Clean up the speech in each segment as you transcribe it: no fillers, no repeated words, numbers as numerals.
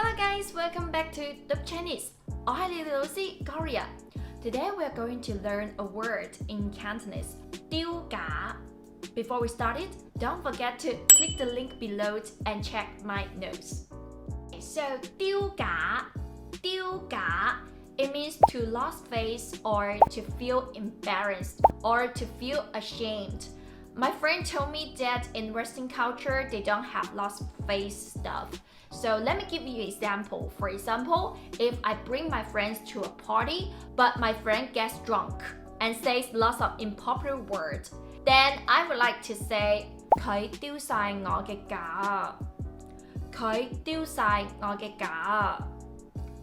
Hello guys, welcome back to the Chinese. 我係你哋老師 Gloria. Today we are going to learn a word in Cantonese, 丟架. Before we start it, don't forget to click the link below and check my notes. So 丟架, it means to lose face or to feel embarrassed or to feel ashamed. My friend told me that in Western culture, they don't have lost face stuff. So let me give you an example. For example, if I bring my friends to a party, but my friend gets drunk and says lots of improper words, then I would like to say, 佢丟晒我嘅架。佢丟晒我嘅架。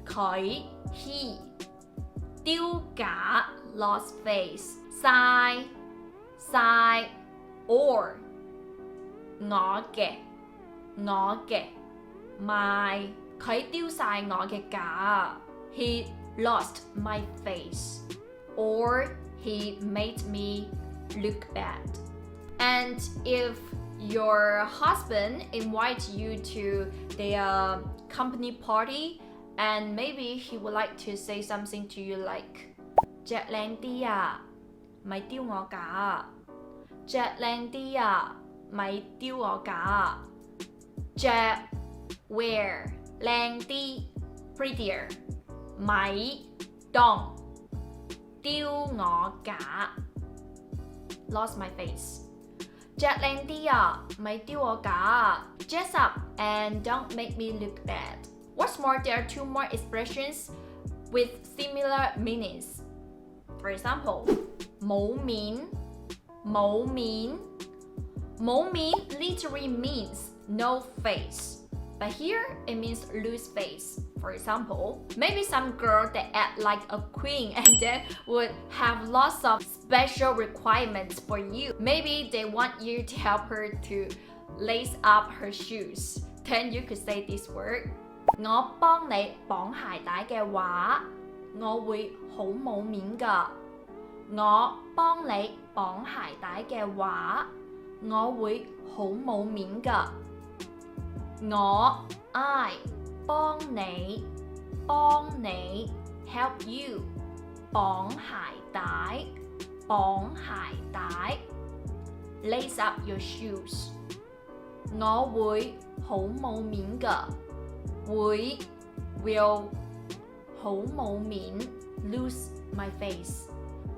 佢 he 丟架 lost face 晒 or 我嘅 my 佢丟晒我嘅架 he lost my face or he made me look bad. And if your husband invites you to their company party and maybe he would like to say something to you like 着靚啲啊咪丟我架着靚啲啊咪丟我架着 wear 靚啲 prettier 咪 don't 丟我架 lost my face 着靚啲啊咪丟我架 dress up and don't make me look bad. What's more, there are two more expressions with similar meanings. For example, 冇面 literally means no face, but here it means lose face. For example, maybe some girl that act like a queen and then would have lots of special requirements for you. Maybe they want you to help her to lace up her shoes. Then you could say this word. 我幫你綁鞋帶嘅話，我會好冇面㗎。我幫你綁鞋帶嘅話，我會好冇面㗎。I 幫你 help you 綁鞋帶 lace up your shoes 我會好冇面㗎會 will 好冇面 lose my face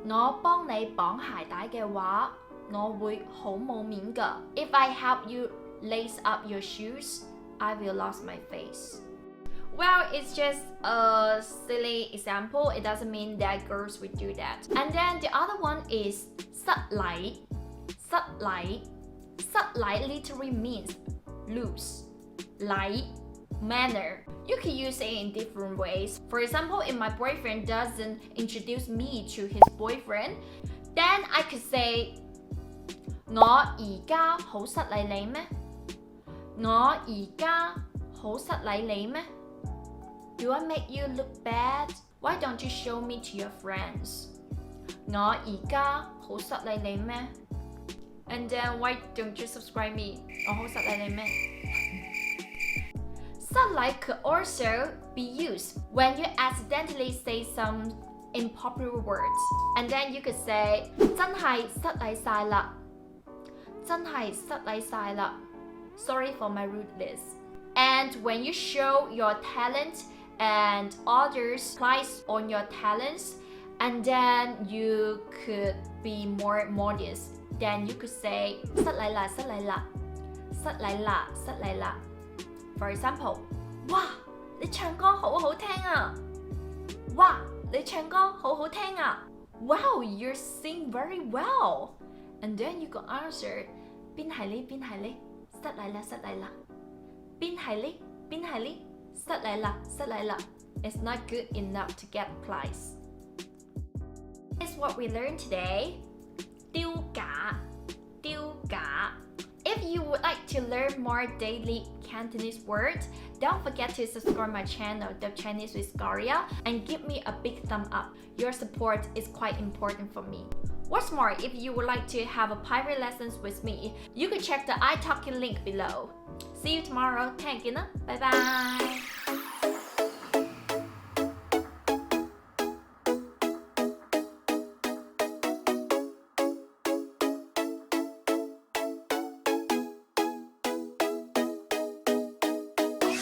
我幫你綁鞋帶嘅話我會好冇面㗎 If I help you lace up your shoes I will lose my face. Well, it's just a silly example. It doesn't mean that girls would do that. And then the other one is 失禮 literally means loose 禮 manner. You can use it in different ways. For example, if my boyfriend doesn't introduce me to his boyfriend, then I could say 我而家好失禮你咩我而家好失禮你咩 Do I make you look bad? Why don't you show me to your friends? 我而家好失禮你咩 And then why don't you subscribe me? 我好失禮你咩失禮 could also be used when you accidentally say some improper words. And then you could say 真係失禮晒啦真係失禮晒啦Sorry for my rudeness. And when you show your talent and others prize on your talents, and then you could be more modest, then you could say 失禮啦失禮啦失禮啦失禮啦 For example, 哇你唱歌好好聽啊哇你唱歌好好聽啊 Wow, you sing very well. And then you could answer 邊係呢邊係呢失禮啦失禮啦邊係呢邊係呢失禮啦失禮啦 It's not good enough to get prize. Here's what we learned today. 丟架 If you would like to learn more daily Cantonese words, don't forget to subscribe my channel, The Chinese with Gloria, and give me a big thumb up. Your support is quite important for me. What's more, if you would like to have a private lessons with me, you can check the Italki link below. See you tomorrow. 聽見啦，拜拜。